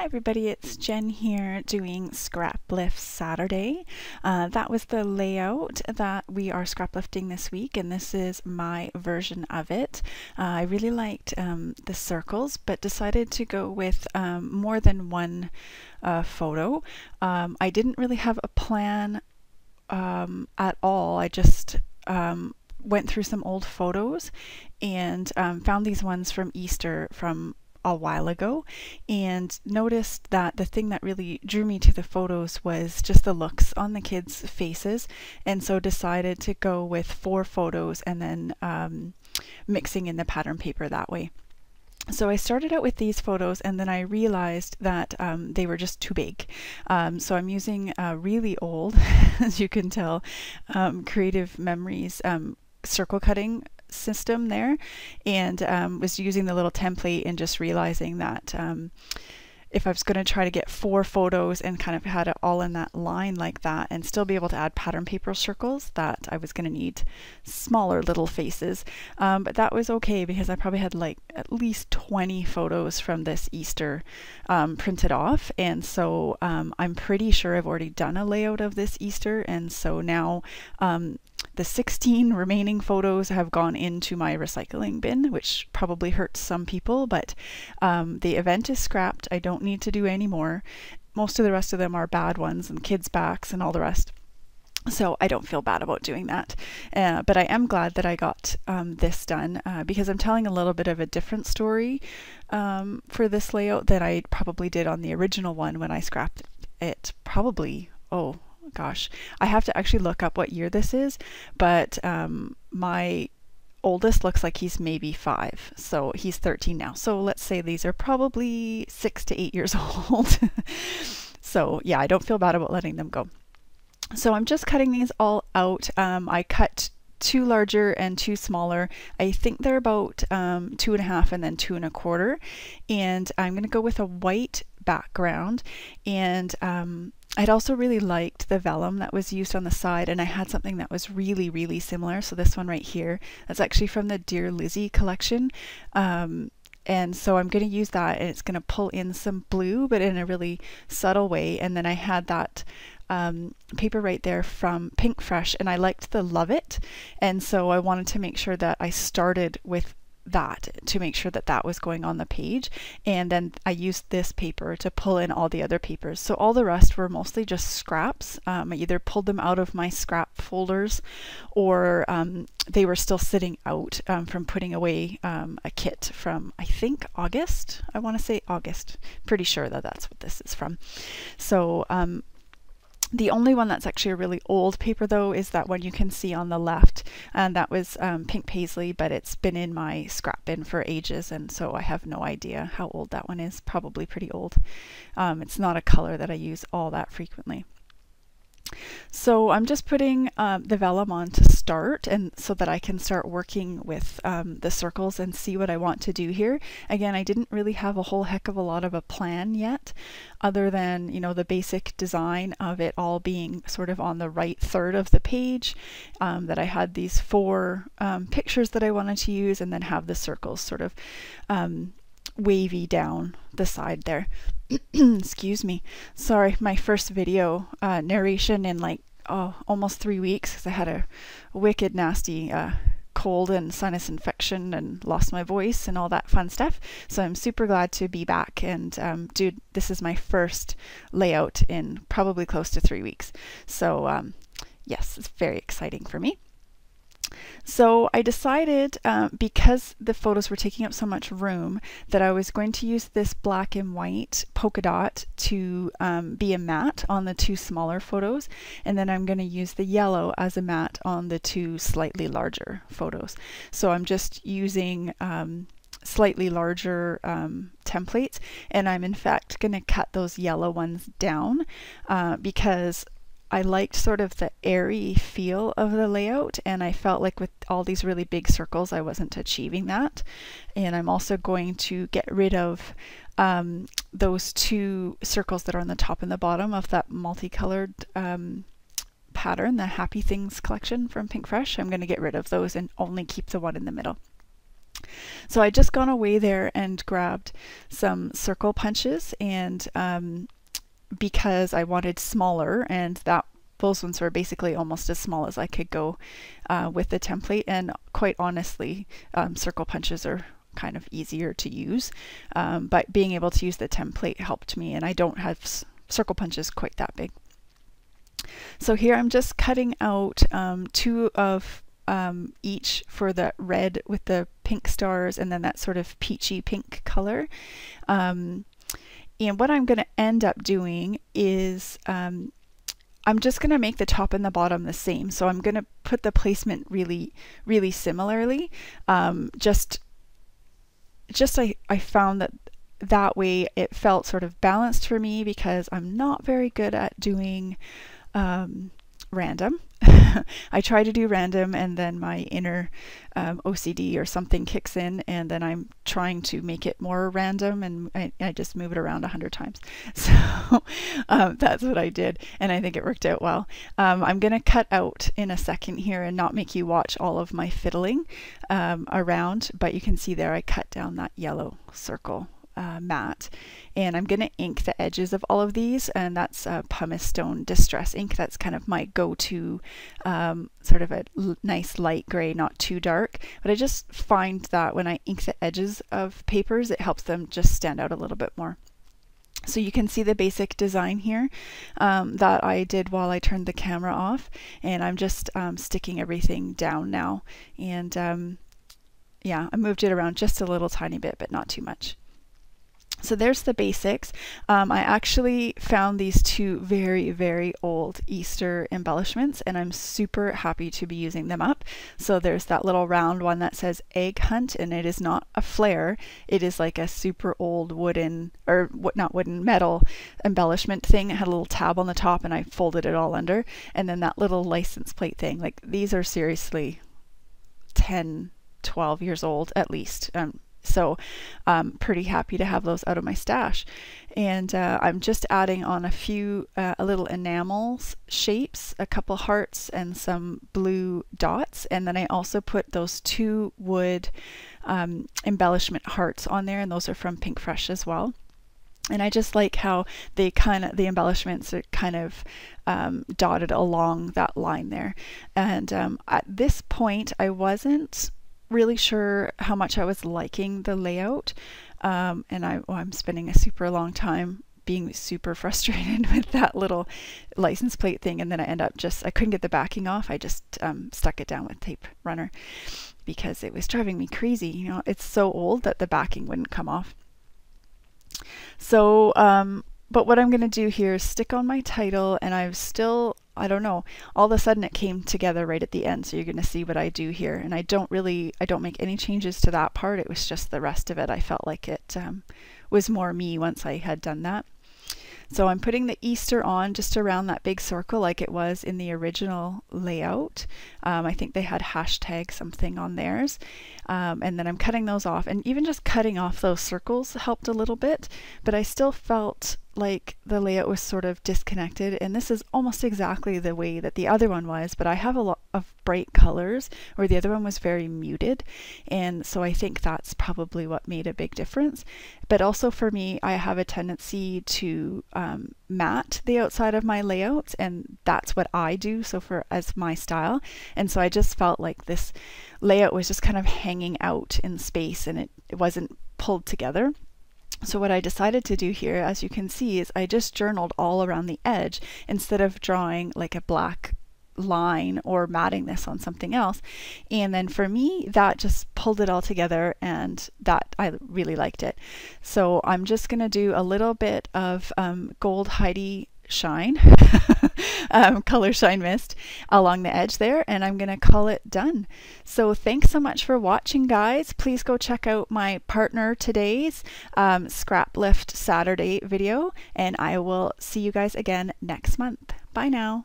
Hi everybody, it's Jen here doing Scraplift Saturday. That was the layout that we are scraplifting this week, and this is my version of it. I really liked the circles, but decided to go with more than one photo. I didn't really have a plan at all. I just went through some old photos and found these ones from Easter from a while ago, and noticed that the thing that really drew me to the photos was just the looks on the kids' faces, and so decided to go with 4 photos and then mixing in the pattern paper that way. So I started out with these photos, and then I realized that they were just too big. So I'm using really old, as you can tell, Creative Memories circle cutting system there, and was using the little template and just realizing that if I was going to try to get 4 photos and kind of had it all in that line like that and still be able to add pattern paper circles, that I was going to need smaller little faces. But that was okay because I probably had like at least 20 photos from this Easter printed off, and so I'm pretty sure I've already done a layout of this Easter, and so now the 16 remaining photos have gone into my recycling bin, which probably hurts some people, but the event is scrapped. I don't need to do any more. Most of the rest of them are bad ones and kids' backs and all the rest. So I don't feel bad about doing that. But I am glad that I got this done because I'm telling a little bit of a different story for this layout than I probably did on the original one when I scrapped it. Probably, oh gosh, I have to actually look up what year this is, but my oldest looks like he's maybe 5, so he's 13 now. So let's say these are probably 6 to 8 years old. So yeah, I don't feel bad about letting them go. So I'm just cutting these all out. I cut 2 larger and 2 smaller. I think they're about 2.5 and then 2 1/4. And I'm going to go with a white background, and I'd also really liked the vellum that was used on the side, and I had something that was really similar. So this one right here, that's actually from the Dear Lizzie collection. And so I'm going to use that, and it's going to pull in some blue, but in a really subtle way. And then I had that paper right there from Pink Fresh, and I liked the Love It. And so I wanted to make sure that I started with that to make sure that that was going on the page, and then I used this paper to pull in all the other papers. So all the rest were mostly just scraps. I either pulled them out of my scrap folders, or they were still sitting out from putting away a kit from, I think, August. I want to say August. Pretty sure that that's what this is from. So the only one that's actually a really old paper though is that one you can see on the left, and that was Pink Paisley, but it's been in my scrap bin for ages, and so I have no idea how old that one is. Probably pretty old. It's not a color that I use all that frequently. So I'm just putting the vellum on to start, and so that I can start working with the circles and see what I want to do here. Again, I didn't really have a whole heck of a lot of a plan yet, other than, you know, the basic design of it all being sort of on the right third of the page, that I had these 4 pictures that I wanted to use, and then have the circles sort of wavy down the side there. Excuse me. Sorry, my first video narration in like almost 3 weeks, because I had a wicked nasty cold and sinus infection and lost my voice and all that fun stuff. So I'm super glad to be back, and dude, this is my first layout in probably close to 3 weeks. So yes, it's very exciting for me. So I decided, because the photos were taking up so much room, that I was going to use this black and white polka dot to be a matte on the 2 smaller photos, and then I'm going to use the yellow as a matte on the 2 slightly larger photos. So I'm just using slightly larger templates, and I'm in fact going to cut those yellow ones down because I liked sort of the airy feel of the layout, and I felt like with all these really big circles I wasn't achieving that. And I'm also going to get rid of those 2 circles that are on the top and the bottom of that multicolored pattern, the Happy Things collection from Pink Fresh. I'm going to get rid of those and only keep the one in the middle. So I just gone away there and grabbed some circle punches, and because I wanted smaller, and those ones were basically almost as small as I could go with the template. And quite honestly, circle punches are kind of easier to use, but being able to use the template helped me, and I don't have circle punches quite that big. So here I'm just cutting out 2 of each for the red with the pink stars, and then that sort of peachy pink color. And what I'm going to end up doing is I'm just going to make the top and the bottom the same. So I'm going to put the placement really similarly. I found that way it felt sort of balanced for me, because I'm not very good at doing random. I try to do random, and then my inner OCD or something kicks in, and then I'm trying to make it more random, and I just move it around 100 times. So that's what I did, and I think it worked out well. I'm going to cut out in a second here and not make you watch all of my fiddling around, but you can see there I cut down that yellow circle matte, and I'm going to ink the edges of all of these, and that's pumice stone distress ink. That's kind of my go-to, sort of a nice light gray, not too dark, but I just find that when I ink the edges of papers, it helps them just stand out a little bit more. So you can see the basic design here that I did while I turned the camera off, and I'm just sticking everything down now, and yeah, I moved it around just a little tiny bit, but not too much. So there's the basics. I actually found these 2 very old Easter embellishments, and I'm super happy to be using them up. So there's that little round one that says Egg Hunt, and it is not a flare. It is like a super old wooden, or not wooden, metal embellishment thing. It had a little tab on the top, and I folded it all under. And then that little license plate thing. Like, these are seriously 10, 12 years old at least. So I'm pretty happy to have those out of my stash. And I'm just adding on a few little enamels shapes, a couple hearts, and some blue dots. And then I also put those 2 wood embellishment hearts on there, and those are from Pink Fresh as well. And I just like how the embellishments are kind of dotted along that line there. And at this point, I wasn't really sure how much I was liking the layout, and I'm spending a super long time being super frustrated with that little license plate thing, and then I couldn't get the backing off. I just stuck it down with tape runner because it was driving me crazy. You know, it's so old that the backing wouldn't come off. So but what I'm going to do here is stick on my title, and I don't know, all of a sudden it came together right at the end, so you're going to see what I do here. And I don't make any changes to that part. It was just the rest of it. I felt like it was more me once I had done that. So I'm putting the Easter on just around that big circle like it was in the original layout. I think they had hashtag something on theirs. And then I'm cutting those off, and even just cutting off those circles helped a little bit, but I still felt like the layout was sort of disconnected, and this is almost exactly the way that the other one was, but I have a lot of bright colors where the other one was very muted, and so I think that's probably what made a big difference. But also for me, I have a tendency to matte the outside of my layouts, and that's what I do, so as my style, and so I just felt like this layout was just kind of hanging out in space, and it wasn't pulled together. So what I decided to do here, as you can see, is I just journaled all around the edge instead of drawing like a black line or matting this on something else. And then for me, that just pulled it all together, and that I really liked it. So I'm just going to do a little bit of gold Heidi shine color shine mist along the edge there, and I'm gonna call it done. So thanks so much for watching, guys. Please go check out my partner today's Scraplift Saturday video, and I will see you guys again next month. Bye now.